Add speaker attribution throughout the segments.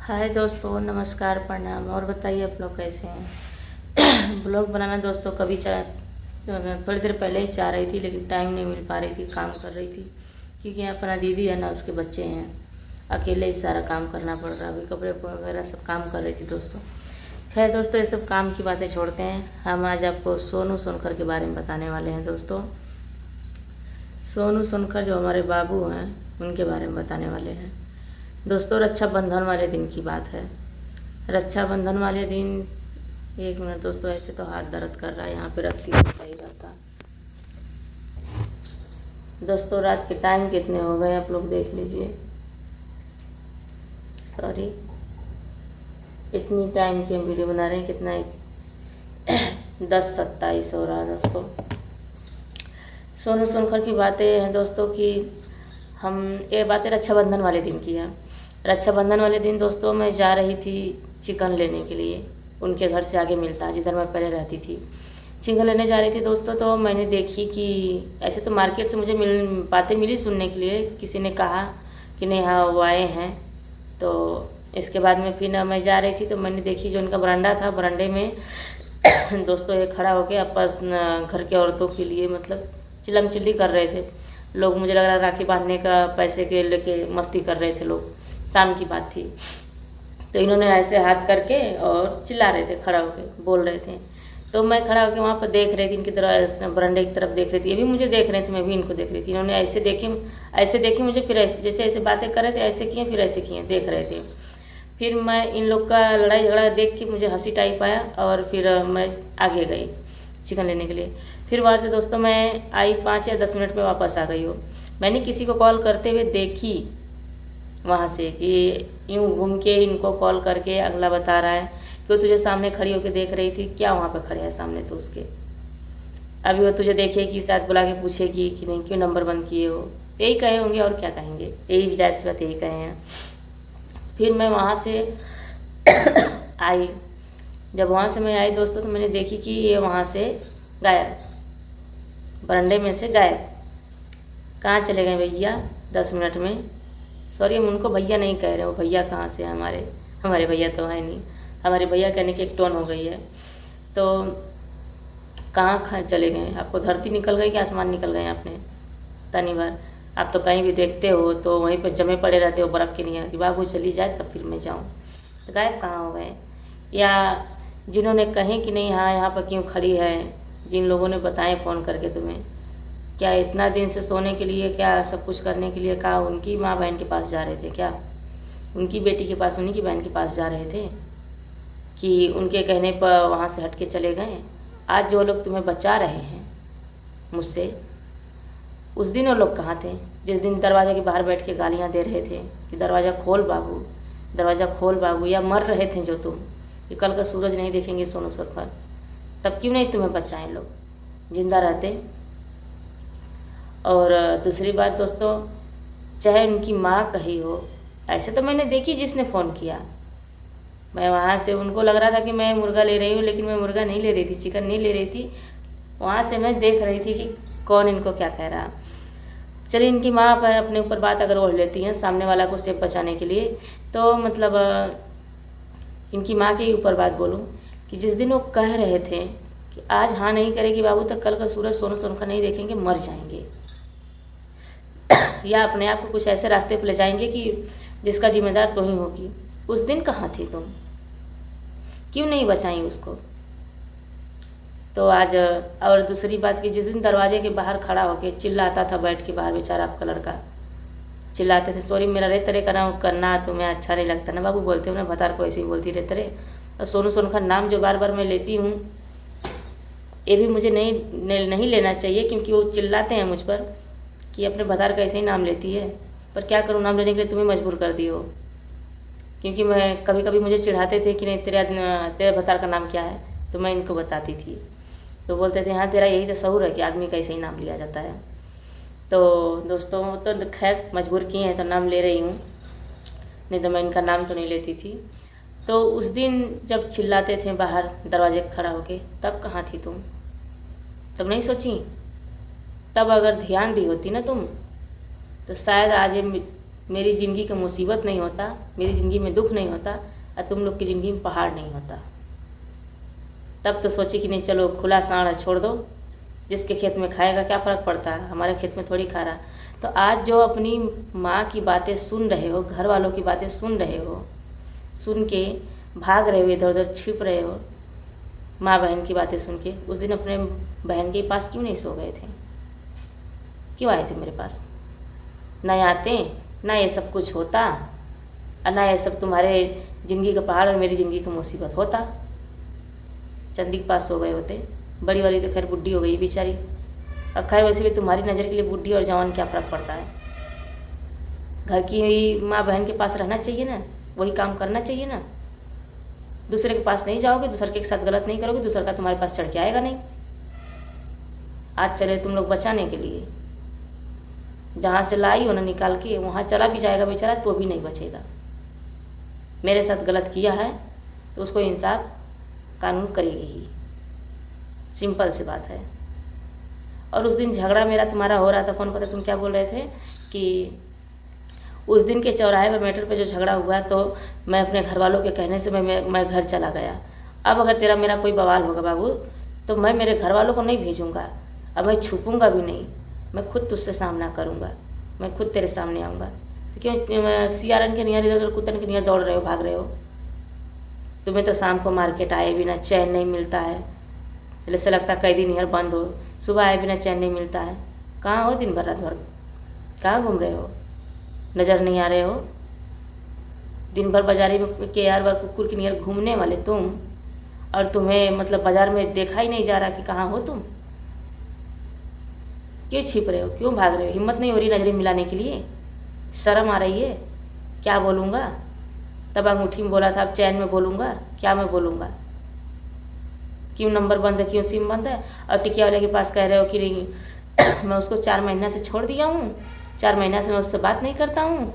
Speaker 1: हाय दोस्तों, नमस्कार, प्रणाम। और बताइए आप लोग कैसे हैं। ब्लॉग बनाना दोस्तों कभी थोड़ी देर पहले ही चाह रही थी, लेकिन टाइम नहीं मिल पा रही थी, काम कर रही थी। क्योंकि अपना दीदी है ना, उसके बच्चे हैं, अकेले ही सारा काम करना पड़ रहा है। अभी कपड़े वगैरह सब काम कर रही थी दोस्तों। खैर दोस्तों, ये सब काम की बातें छोड़ते हैं। हम आज आपको सोनू सोनकर के बारे में बताने वाले हैं दोस्तों। सोनू सोनकर जो हमारे बाबू हैं, उनके बारे में बताने वाले हैं दोस्तों। रक्षाबंधन वाले दिन की बात है। रक्षाबंधन वाले दिन, एक मिनट दोस्तों, ऐसे तो हाथ दर्द कर रहा है, यहाँ पे रखती तो सही रहता। दोस्तों रात के टाइम कितने हो गए आप लोग देख लीजिए। सॉरी, इतनी टाइम की हम वीडियो बना रहे हैं। कितना 10:27 हो रहा है दोस्तों। सोनू सोनकर की बातें हैं दोस्तों कि हम ये बातें रक्षाबंधन वाले दिन की है। रक्षाबंधन वाले दिन दोस्तों मैं जा रही थी चिकन लेने के लिए। उनके घर से आगे मिलता है जिधर मैं पहले रहती थी। चिकन लेने जा रही थी दोस्तों, तो मैंने देखी कि ऐसे तो मार्केट से मुझे बातें मिली सुनने के लिए। किसी ने कहा कि नहीं, हाँ वो आए हैं। तो इसके बाद में फिर मैं जा रही थी तो मैंने देखी जो उनका बरांडा था, बरांडे में दोस्तों ये खड़ा होकर आपस घर के औरतों के लिए मतलब चिल्लम चिल्ली कर रहे थे लोग। मुझे लग रहा राखी बांधने का पैसे के लेके मस्ती कर रहे थे लोग। शाम की बात थी, तो इन्होंने ऐसे हाथ करके और चिल्ला रहे थे, खड़ा होकर बोल रहे थे। तो मैं खड़ा होकर वहाँ पर देख रही थी, इनकी तरफ बरंडे की तरफ देख रही थी। ये भी मुझे देख रहे थे, मैं भी इनको देख रही थी। इन्होंने ऐसे देखी मुझे, फिर ऐसे जैसे ऐसे बातें कर रहे थे, ऐसे किए फिर ऐसे किए, देख रहे थे। फिर मैं इन लोग का लड़ाई झगड़ा देख के मुझे हंसी टाइप आया और फिर मैं आगे गई चिकन लेने के लिए। फिर वहाँ से दोस्तों मैं आई 5 या 10 मिनट में वापस आ गई हूँ। मैंने किसी को कॉल करते हुए देखी वहाँ से कि यूँ घूम के इनको कॉल करके अगला बता रहा है कि वो तुझे सामने खड़ी होकर देख रही थी। क्या वहाँ पे खड़े हैं सामने तो उसके? अभी वो तुझे देखेगी, शायद बुला के पूछेगी कि नहीं क्यों नंबर बंद किए हो। यही कहे होंगे और क्या कहेंगे, यही जाहिर सी बात यही कहे हैं। फिर मैं वहाँ से आई। जब वहाँ से मैं आई दोस्तों, तो मैंने देखी कि ये वहाँ से गायब, बरंडे में से गायब। कहाँ चले गए भैया 10 मिनट में? सॉरी, हम उनको भैया नहीं कह रहे, वो भैया कहाँ से हैं? हमारे भैया तो है नहीं। हमारे भैया कहने की एक टोन हो गई है। तो कहाँ चले गए? आपको धरती निकल गई कि आसमान निकल गए आपने? तनी बार आप तो कहीं भी देखते हो तो वहीं पर जमे पड़े रहते हो बर्फ़ के नीचे कि बाबू चली जाए तब फिर मैं जाऊँ। तो गायब कहाँ हो गए? या जिन्होंने कहें कि नहीं हाँ यहाँ पर क्यों खड़ी है, जिन लोगों ने बताएं फ़ोन करके तुम्हें, क्या इतना दिन से सोने के लिए, क्या सब कुछ करने के लिए, कहा उनकी माँ बहन के पास जा रहे थे क्या? उनकी बेटी के पास, उन्हीं की बहन के पास जा रहे थे कि उनके कहने पर वहाँ से हट के चले गए? आज जो लोग तुम्हें बचा रहे हैं मुझसे, उस दिन वो लोग कहाँ थे जिस दिन दरवाजे के बाहर बैठ के गालियाँ दे रहे थे कि दरवाज़ा खोल बाबू, दरवाज़ा खोल बाबू? या मर रहे थे जो तुम कि कल का सूरज नहीं देखेंगे सोनू सोनकर, तब क्यों नहीं तुम्हें बचाएं लोग, जिंदा रहते? और दूसरी बात दोस्तों, चाहे उनकी माँ कही हो, ऐसे तो मैंने देखी जिसने फ़ोन किया। मैं वहाँ से, उनको लग रहा था कि मैं मुर्गा ले रही हूँ, लेकिन मैं मुर्गा नहीं ले रही थी, चिकन नहीं ले रही थी। वहाँ से मैं देख रही थी कि कौन इनको क्या कह रहा। चलिए, इनकी माँ पर अपने ऊपर बात अगर ओढ़ लेती हैं सामने वाला को सेफ बचाने के लिए, तो मतलब इनकी माँ के ही ऊपर बात बोलूँ कि जिस दिन वो कह रहे थे कि आज हाँ नहीं करेगी बाबू तो कल का सूरज सोनू सोनकर नहीं देखेंगे, मर जाएंगे, या अपने आप को कुछ ऐसे रास्ते पर ले जाएंगे कि जिसका जिम्मेदार तो ही होगी। उस दिन कहाँ थी तुम? क्यों नहीं बचाई उसको? तो आज और दूसरी बात कि जिस दिन दरवाजे के बाहर खड़ा होकर चिल्लाता था बैठ के बाहर, बेचारा आपका लड़का चिल्लाते थे, सॉरी मेरा रे तरे करना तुम्हें अच्छा नहीं लगता ना बाबू, बोलते हो ना भतार को ऐसे ही बोलती रे तरे। और सोनू सोनकर नाम जो बार बार मैं लेती हूँ, ये भी मुझे नहीं लेना चाहिए, क्योंकि वो चिल्लाते हैं मुझ पर कि अपने भतार का ऐसे ही नाम लेती है। पर क्या करूँ, नाम लेने के लिए तुम्हें मजबूर कर दी हो। क्योंकि मैं कभी कभी मुझे चिढ़ाते थे कि नहीं तेरे भतार का नाम क्या है, तो मैं इनको बताती थी, तो बोलते थे हाँ तेरा यही तो शऊर है कि आदमी का ऐसे ही नाम लिया जाता है। तो दोस्तों तो खैर मजबूर किए हैं तो नाम ले रही हूँ, नहीं तो मैं इनका नाम तो नहीं लेती थी। तो उस दिन जब चिल्लाते थे बाहर दरवाजे खड़ा होके, तब कहाँ थी तुम? तब नहीं सोची? तब अगर ध्यान दी होती ना तुम, तो शायद आज ये मेरी ज़िंदगी का मुसीबत नहीं होता, मेरी ज़िंदगी में दुख नहीं होता और तुम लोग की ज़िंदगी में पहाड़ नहीं होता। तब तो सोची कि नहीं चलो खुला साँड़ छोड़ दो, जिसके खेत में खाएगा क्या फ़र्क पड़ता है, हमारे खेत में थोड़ी खा रहा। तो आज जो अपनी माँ की बातें सुन रहे हो, घर वालों की बातें सुन रहे हो, सुन के भाग रहे हो, इधर उधर छिप रहे हो, माँ बहन की बातें सुन के, उस दिन अपने बहन के पास क्यों नहीं सो गए थे? क्यों आए थे मेरे पास? ना आते ना ये सब कुछ होता और ना ये सब तुम्हारे ज़िंदगी का पहाड़ और मेरी ज़िंदगी का मुसीबत होता। चंदी के पास सो गए होते। बड़ी वाली तो खैर बुढ़ी हो गई बेचारी। और खैर वैसे भी तुम्हारी नज़र के लिए बुढ़ी और जवान क्या फ़र्क पड़ता है? घर की माँ बहन के पास रहना चाहिए ना, वही काम करना चाहिए ना। दूसरे के पास नहीं जाओगे, दूसरे के साथ गलत नहीं करोगे, दूसरे का तुम्हारे पास चढ़ के आएगा नहीं। आज चले तुम लोग बचाने के लिए, जहाँ से लाई हो ना निकाल के वहाँ चला भी जाएगा बेचारा तो भी नहीं बचेगा। मेरे साथ गलत किया है तो उसको इंसाफ कानून करेगी ही, सिंपल सी बात है। और उस दिन झगड़ा मेरा तुम्हारा हो रहा था फ़ोन पर, तुम क्या बोल रहे थे कि उस दिन के चौराहे पर मैटर पे जो झगड़ा हुआ तो मैं अपने घर वालों के कहने से मैं घर चला गया। अब अगर तेरा मेरा कोई बवाल होगा बाबू तो मैं मेरे घर वालों को नहीं भेजूँगा और मैं छुपूँगा भी नहीं, मैं खुद तुझसे सामना करूँगा, मैं खुद तेरे सामने आऊँगा। क्यों सियारन के नियर इधर उधर कुतन के नियर दौड़ रहे हो, भाग रहे हो? तुम्हें तो शाम को मार्केट आए बिना चैन नहीं मिलता है, जैसे लगता कैदी नियर बंद हो। सुबह आए बिना चैन नहीं मिलता है। कहाँ हो दिन भर रात भर? कहाँ घूम रहे हो? नज़र नहीं आ रहे हो? दिन भर बाजारी में के यार बार कुकुर के नियर घूमने वाले तुम, और तुम्हें मतलब बाज़ार में देखा ही नहीं जा रहा कि कहाँ हो तुम। क्यों छिप रहे हो, क्यों भाग रहे हो? हिम्मत नहीं हो रही नजरें मिलाने के लिए? शर्म आ रही है? क्या बोलूँगा? तब अंगूठी में बोला था, अब चैन में बोलूँगा? क्या मैं बोलूँगा? क्यों नंबर बंद है, क्यों सिम बंद है? और टिकिया वाले के पास कह रहे हो कि नहीं मैं उसको 4 महीना से छोड़ दिया हूँ, 4 महीना से मैं उससे बात नहीं करता हूँ।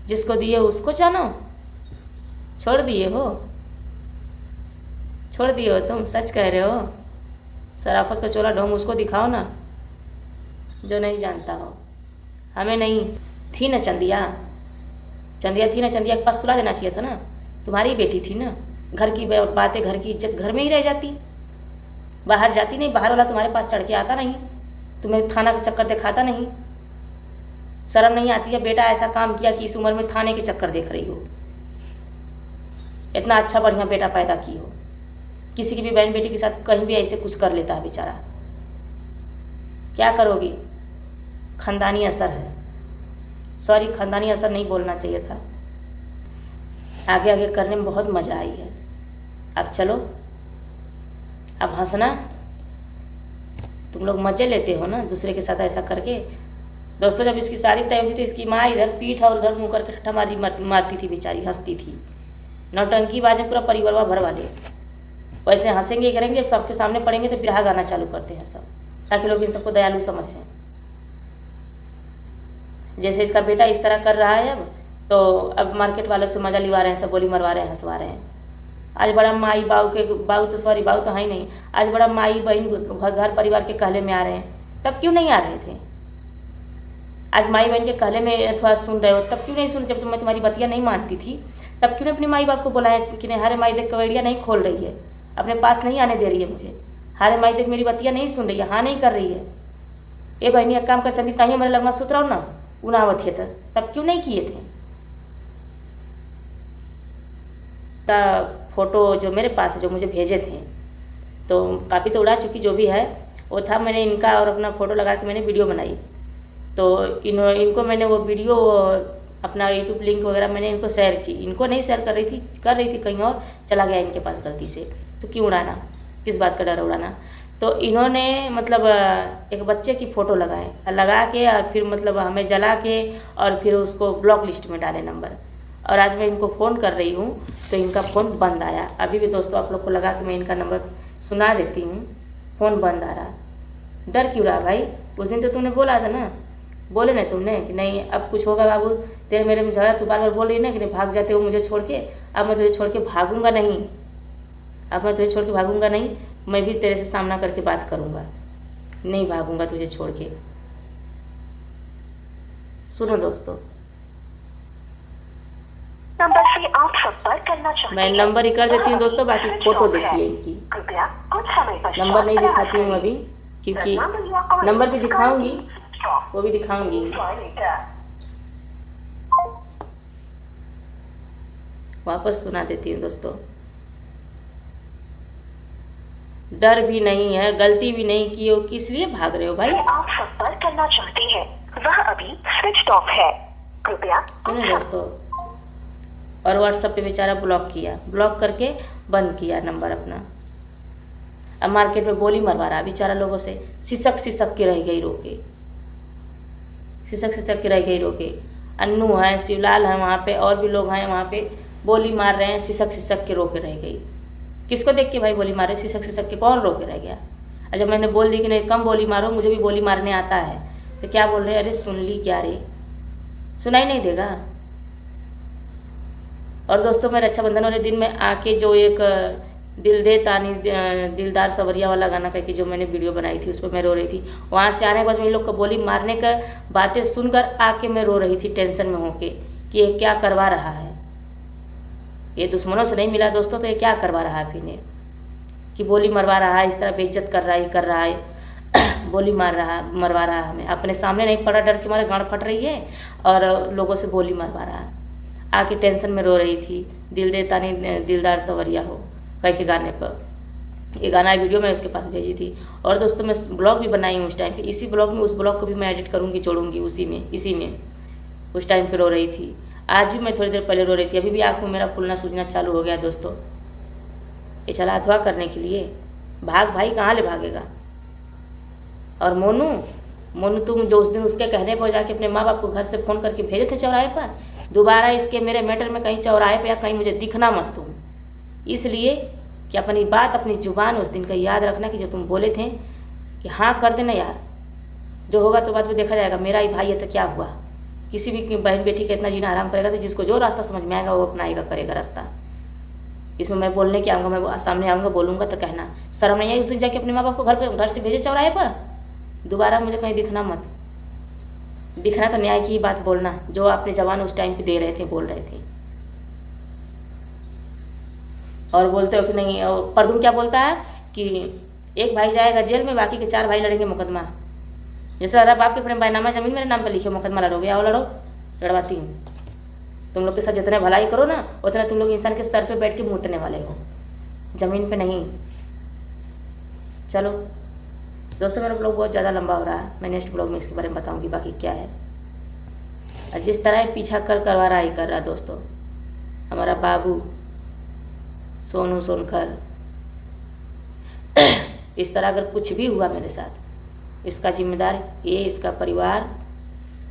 Speaker 1: जिसको दिए उसको जानो, छोड़ दिए हो, छोड़ दिए हो तुम, सच कह रहे हो। शराफत का चोला ढोंग उसको दिखाओ ना जो नहीं जानता हो। हमें नहीं थी ना चंदिया, चंदिया थी ना, चंदिया के पास सुला देना चाहिए था ना। तुम्हारी बेटी थी ना, घर की बातें, घर की इज्जत घर में ही रह जाती, बाहर जाती नहीं। बाहर वाला तुम्हारे पास चढ़ के आता नहीं, तुम्हें थाना का चक्कर दिखाता नहीं। शर्म नहीं आती है? बेटा ऐसा काम किया कि इस उम्र में थाने के चक्कर देख रही हो। इतना अच्छा बढ़िया बेटा पैदा की हो, किसी की भी बहन बेटी के साथ कहीं भी ऐसे कुछ कर लेता है बेचारा। क्या करोगी? ख़ानदानी असर है। सॉरी, ख़ानदानी असर नहीं बोलना चाहिए था। आगे आगे करने में बहुत मज़ा आई है। अब चलो, अब हंसना। तुम लोग मज़े लेते हो ना दूसरे के साथ ऐसा करके। दोस्तों, जब इसकी शादी तय हुई थी, इसकी माँ इधर पीठ और उधर मुँह करके ठट्ठा मारती थी बेचारी, हंसती थी। नौटंकीबाज में पूरा परिवार भर वाले वैसे हंसेंगे करेंगे, सबके सामने पड़ेंगे तो बिरहा गाना चालू करते हैं सब, ताकि लोग इन सबको दयालु समझें। जैसे इसका बेटा इस तरह कर रहा है अब, तो अब मार्केट वालों से मजा लिवा रहे हैं, सब बोली मरवा रहे हैं, हंसवा रहे हैं। आज बड़ा माई बाऊ तो है ही नहीं, आज बड़ा माई बहन घर परिवार के कहले में आ रहे हैं। तब क्यों नहीं आ रहे थे? आज माई बहन के कहले में थोड़ा सुन रहे हो, तब क्यों नहीं सुन? जब मैं तुम्हारी बतिया नहीं मानती थी तब क्यों नहीं अपनी माई बाप को बुलाया कि नहीं हारे माई देख कवेड़िया नहीं खोल रही है, अपने पास नहीं आने दे रही है मुझे, हारे माई देख मेरी बतिया नहीं सुन रही है, हाँ नहीं कर रही है। ए बहनी एक काम कर सकती, कहीं हमारे लगवा सुत रहो ना उनावत है, तब क्यों नहीं किए थे? का फ़ोटो जो मेरे पास है, जो मुझे भेजे थे, तो काफ़ी तो उड़ा चुकी, जो भी है वो था। मैंने इनका और अपना फ़ोटो लगा के मैंने वीडियो बनाई, तो इनको मैंने वो वीडियो अपना यूट्यूब लिंक वगैरह मैंने इनको शेयर की। इनको नहीं शेयर कर रही थी कहीं और चला गया इनके पास गलती से। तो क्यों उड़ाना, किस बात का डर उड़ाना? तो इन्होंने मतलब एक बच्चे की फ़ोटो लगा के और फिर मतलब हमें जला के और फिर उसको ब्लॉक लिस्ट में डाले नंबर। और आज मैं इनको फ़ोन कर रही हूँ तो इनका फ़ोन बंद आया। अभी भी दोस्तों आप लोग को लगा कि मैं इनका नंबर सुना देती हूँ, फ़ोन बंद आ रहा। डर क्यों रहा भाई? उस दिन तो तुमने बोला था ना, बोले ना तुमने कि नहीं अब कुछ होगा बाबू, तेरे मेरे में झगड़ा, तू बार बार बोल रही ना कि नहीं भाग जाते हो मुझे छोड़ के। अब मैं तुझे छोड़ के भागूंगा नहीं, अब मैं तुझे छोड़ के भागूंगा नहीं, मैं भी तेरे से सामना करके बात करूंगा, नहीं भागूंगा तुझे छोड़ के। सुनो दोस्तों,
Speaker 2: नंबर से आप संपर्क करना चाहते
Speaker 1: मैं
Speaker 2: हैं।
Speaker 1: नंबर ही कर देती हूँ दोस्तों, बाकी फोटो देखिए इनकी।
Speaker 2: कृपया कुछ समय पश्चात
Speaker 1: नंबर नहीं
Speaker 2: प्रयास
Speaker 1: दिखाती हूँ
Speaker 2: करें।
Speaker 1: अभी, क्योंकि
Speaker 2: The number you are calling
Speaker 1: number भी
Speaker 2: is
Speaker 1: दिखाऊंगी,
Speaker 2: currently switched off.
Speaker 1: वो भी दिखाऊंगी।
Speaker 2: Try later.
Speaker 1: वापस सुना देती हूँ दोस्तों। डर भी नहीं है, गलती भी नहीं की हो, किस लिए भाग रहे हो भाई?
Speaker 2: से आप संपर्क करना चाहते हैं वह अभी स्विच ऑफ है। कृपया
Speaker 1: सुनो दोस्तों, और व्हाट्सएप पे बेचारा ब्लॉक किया, ब्लॉक करके बंद किया नंबर अपना। अब मार्केट में बोली मरवा रहा बेचारा लोगों से, सिसक सिसक के रह गई रोके, सिसक सिसक के रह गई रोके। अन्नू है, शिवलाल है वहाँ पे, और भी लोग हैं वहाँ पे, बोली मार रहे हैं, सिसक सिसक के रोके रह गई। किसको देख के भाई बोली मारे? सिसक सिसक के कौन रोके रह गया? और जब मैंने बोल दी कि नहीं कम बोली मारो, मुझे भी बोली मारने आता है, तो क्या बोल रहे? अरे सुन ली क्या रे, सुनाई नहीं देगा? और दोस्तों मैं रक्षाबंधन वाले दिन में आके जो एक दिल दे तानी दिलदार सवरिया वाला गाना करके जो मैंने वीडियो बनाई थी, उस पर मैं रो रही थी। वहाँ से आने के बाद मेरे लोग को बोली मारने का बातें सुनकर आके मैं रो रही थी टेंशन में होके कि ये क्या करवा रहा है, ये दुश्मनों से नहीं मिला दोस्तों, तो ये क्या करवा रहा है फिर कि बोली मरवा रहा है, इस तरह बेइज्जत कर रहा है, कर रहा है बोली मरवा रहा है हमें। अपने सामने नहीं पड़ा, डर के मारे गांड फट रही है, और लोगों से बोली मरवा रहा है। आके टेंशन में रो रही थी, दिल देता नहीं दिलदार सवरिया हो कह के गाने पर। ये गाना वीडियो मैं उसके पास भेजी थी। और दोस्तों मैं ब्लॉग भी बनाई हूँ उस टाइम पे, इसी ब्लॉग में उस ब्लॉग को भी मैं एडिट करूँगी, जोड़ूंगी इसी में। उस टाइम पे रो रही थी, आज भी मैं थोड़ी देर पहले रो रही थी, अभी भी आँख में मेरा फूलना सूझना चालू हो गया दोस्तों। ये चला अथवा करने के लिए, भाग भाई, कहाँ ले भागेगा? और मोनू तुम जो उस दिन उसके कहने पर जाके अपने माँ बाप को घर से फ़ोन करके भेजे थे चौराहे पर, दोबारा इसके मेरे मैटर में कहीं चौराहे पे या कहीं मुझे दिखना मत तुम, इसलिए कि अपनी बात अपनी ज़ुबान उस दिन का याद रखना कि जो तुम बोले थे कि हाँ कर देना यार, जो होगा तो बाद में देखा जाएगा। मेरा ही भाई है तो क्या हुआ, किसी भी बहन बेटी का इतना जीना आराम करेगा, तो जिसको जो रास्ता समझ में आएगा वो अपनाएगा, करेगा रास्ता। इसमें मैं बोलने के आऊँगा, मैं सामने आऊँगा बोलूँगा तो कहना शर्म नहीं आई? उस दिन जाके अपने माँ बाप को घर से भेजे चौराहे पर, दोबारा मुझे कहीं दिखना मत। दिखना तो न्याय की ही बात बोलना, जो आपने जवान उस टाइम पे दे रहे थे, बोल रहे थे। और बोलते हो कि नहीं, परदुम क्या बोलता है कि एक भाई जाएगा जेल में, बाकी के 4 भाई लड़ेंगे मुकदमा। जैसे अरे बाप के प्रेम बैनामा जमीन मेरे नाम पे लिखे, मुकदमा लड़ोगे, आओ लड़ो, लड़वाती हूँ। तुम लोग के साथ जितने भलाई करो ना, उतना तुम लोग इंसान के सर पे बैठ के मूटने वाले हो, ज़मीन पे नहीं। चलो दोस्तों मेरा ब्लॉग बहुत ज़्यादा लंबा हो रहा है, मैं नेक्स्ट ब्लॉग में इसके बारे में बताऊँगी बाकी क्या है। और जिस तरह पीछा करवा रहा ही कर रहा दोस्तों हमारा बाबू सोनू सोनकर, इस तरह अगर कुछ भी हुआ मेरे साथ, इसका जिम्मेदार ये, इसका परिवार,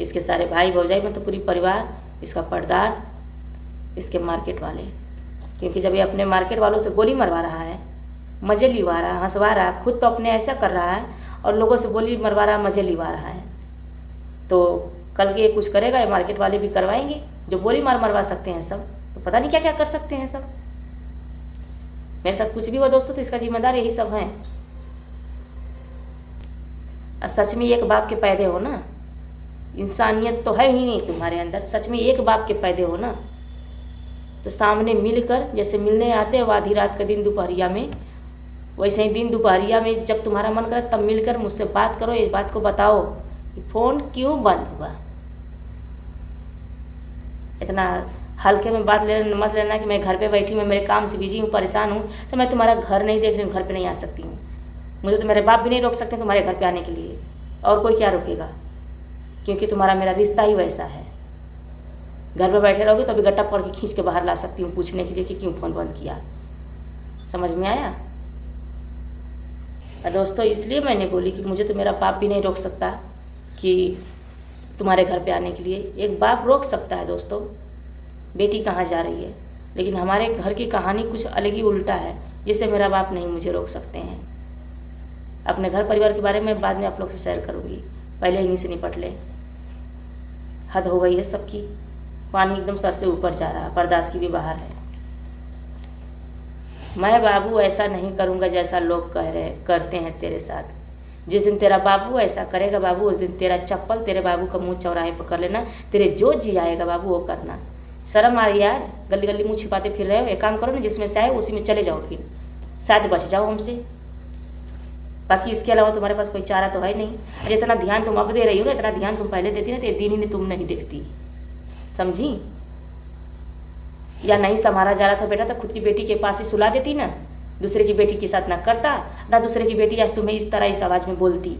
Speaker 1: इसके सारे भाई भौजाई, मतलब पूरी परिवार, इसका पर्दार, इसके मार्केट वाले। क्योंकि जब ये अपने मार्केट वालों से गोली मरवा रहा है, मज़े लिवा रहा है, हंसवा रहा है, खुद तो अपने ऐसा कर रहा है और लोगों से गोली मरवा रहा है, मज़े लिवा रहा है, तो कल के कुछ करेगा ये मार्केट वाले भी करवाएंगे। जो गोली मरवा सकते हैं सब, तो पता नहीं क्या क्या कर सकते हैं सब। मेरे साथ कुछ भी हुआ दोस्तों तो इसका जिम्मेदार यही सब हैं। और सच में एक बाप के पैदे हो ना, इंसानियत तो है ही नहीं तुम्हारे अंदर, सच में एक बाप के पैदे हो ना, तो सामने मिलकर, जैसे मिलने आते हो आधी रात का दिन दोपहरिया में, वैसे ही दिन दोपहरिया में जब तुम्हारा मन करे तब मिलकर मुझसे बात करो, इस बात को बताओ कि फ़ोन क्यों बंद हुआ। इतना हल्के में बात मत लेना कि मैं घर पे बैठी हूँ, मेरे काम से बिजी हूँ, परेशान हूँ, तो मैं तुम्हारा घर नहीं देख रही हूँ, घर पे नहीं आ सकती हूँ। मुझे तो मेरे बाप भी नहीं रोक सकते तुम्हारे घर पे आने के लिए, और कोई क्या रोकेगा, क्योंकि तुम्हारा मेरा रिश्ता ही वैसा है। घर पे बैठे रहोगे तो अभी गट्टा पकड़ के खींच के बाहर ला सकती हूँ पूछने के लिए कि क्यों फ़ोन बंद किया। समझ में आया? और दोस्तों इसलिए मैंने बोली कि मुझे तो मेरा बाप भी नहीं रोक सकता कि तुम्हारे घर पे आने के लिए। एक बाप रोक सकता है दोस्तों, बेटी कहाँ जा रही है, लेकिन हमारे घर की कहानी कुछ अलग ही उल्टा है, जिससे मेरा बाप नहीं मुझे रोक सकते हैं। अपने घर परिवार के बारे में बाद में आप लोग से शेयर करूँगी, पहले इन्हीं से निपट ले। हद हो गई है सबकी, पानी एकदम सर से ऊपर जा रहा है, बर्दाश्त की भी बाहर है। मैं बाबू ऐसा नहीं करूँगा जैसा लोग करते हैं तेरे साथ। जिस दिन तेरा बाबू ऐसा करेगा बाबू, उस दिन तेरा चप्पल तेरे बाबू का मुंह चौराहे पर कर लेना, तेरे जो जी आएगा बाबू वो करना। शर्म आ रही है आज, गली गली मुँह छिपाते फिर रहे हो। एक काम करो ना, जिसमें से आए उसी में चले जाओ, फिर शायद बच जाओ हमसे। बाकी इसके अलावा तुम्हारे पास कोई चारा तो है नहीं। अरे इतना ध्यान तुम अब दे रही हो ना, इतना ध्यान तुम पहले देती ना तो ये दिन ही तुम नहीं देखती, समझी? या नहीं संभाला जा रहा था बेटा तो खुद की बेटी के पास ही सुला देती ना, दूसरे की बेटी के साथ ना करता ना दूसरे की बेटी आज तुम्हें इस तरह इस आवाज़ में बोलती।